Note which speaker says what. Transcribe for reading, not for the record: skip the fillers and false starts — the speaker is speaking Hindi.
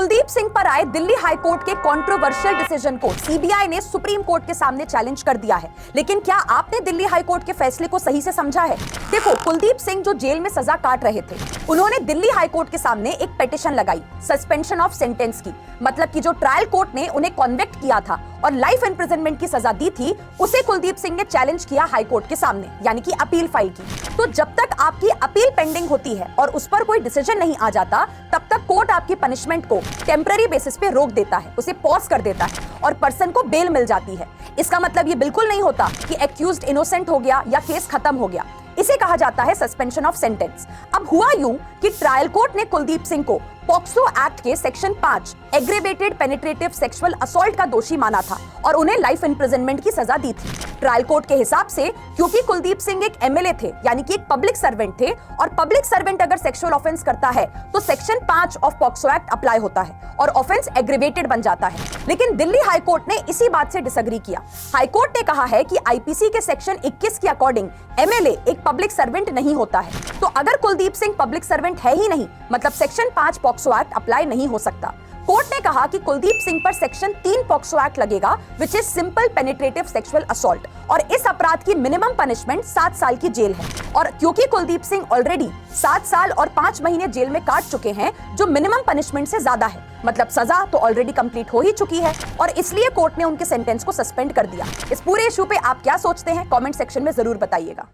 Speaker 1: कुलदीप सिंह पर आए दिल्ली हाई कोर्ट के कंट्रोवर्शियल डिसीजन को सीबीआई ने सुप्रीम कोर्ट के सामने चैलेंज कर दिया है। लेकिन क्या आपने दिल्ली हाई कोर्ट के फैसले को सही से समझा है? देखो, कुलदीप सिंह जो जेल में सजा काट रहे थे, उन्होंने दिल्ली हाई कोर्ट के सामने एक पिटीशन लगाई सस्पेंशन ऑफ सेंटेंस की। मतलब कि जो ट्रायल कोर्ट ने उन्हें कॉन्विक्ट किया था और लाइफ इम्प्रिजनमेंट की सजा दी थी, उसे कुलदीप सिंह ने चैलेंज किया हाई कोर्ट के सामने, यानी कि अपील फाइल की। तो जब तक आपकी अपील पेंडिंग होती है और उस पर कोई डिसीजन नहीं आ जाता, तब तक कोर्ट आपकी पनिशमेंट को टेम्पररी बेसिस पे रोक देता है, उसे पॉज कर देता है और पर्सन को बेल मिल जाती है। इसका मतलब ये बिल्कुल नहीं होता कि एक्यूज्ड इनोसेंट हो गया या केस खत्म हो गया। इसे कहा जाता है सस्पेंशन ऑफ सेंटेंस। अब हुआ यूं कि ट्रायल कोर्ट ने कुलदीप सिंह को पॉक्सो एक्ट के section 5 aggravated penetrative sexual assault का दोषी माना था और उन्हें लाइफ इम्प्रिजनमेंट की सजा दी थी। ट्रायल कोर्ट के हिसाब से क्योंकि कुलदीप सिंह एक एमएलए थे, यानी कि एक पब्लिक सर्वेंट थे, और पब्लिक सर्वेंट अगर सेक्सुअल ऑफेंस करता है तो section 5 of POCSO act apply होता है और ऑफेंस एग्रेवेटेड बन जाता है। लेकिन दिल्ली हाई कोर्ट ने इसी बात से डिसएग्री किया। हाई कोर्ट ने कहा है कि आईपीसी के सेक्शन 21 के अकॉर्डिंग एमएलए एक पब्लिक सर्वेंट नहीं होता है। तो अगर कुलदीप सिंह पब्लिक सर्वेंट है ही नहीं, मतलब सेक्शन 5 पॉक्सो एक्ट अप्लाई नहीं हो सकता। कोर्ट ने कहा कि कुलदीप सिंह पर सेक्शन 3 पॉक्सो एक्ट लगेगा, which is simple penetrative sexual assault, और इस अपराध की मिनिमम पनिशमेंट 7 साल की जेल है। और क्योंकि कुलदीप सिंह ऑलरेडी 7 साल और 5 महीने जेल में काट चुके हैं, जो मिनिमम पनिशमेंट से ज्यादा है, मतलब सजा तो ऑलरेडी कंप्लीट हो ही चुकी है, और इसलिए कोर्ट ने उनके सेंटेंस को सस्पेंड कर दिया। इस पूरे इशू पे आप क्या सोचते हैं, कमेंट सेक्शन में जरूर बताइएगा।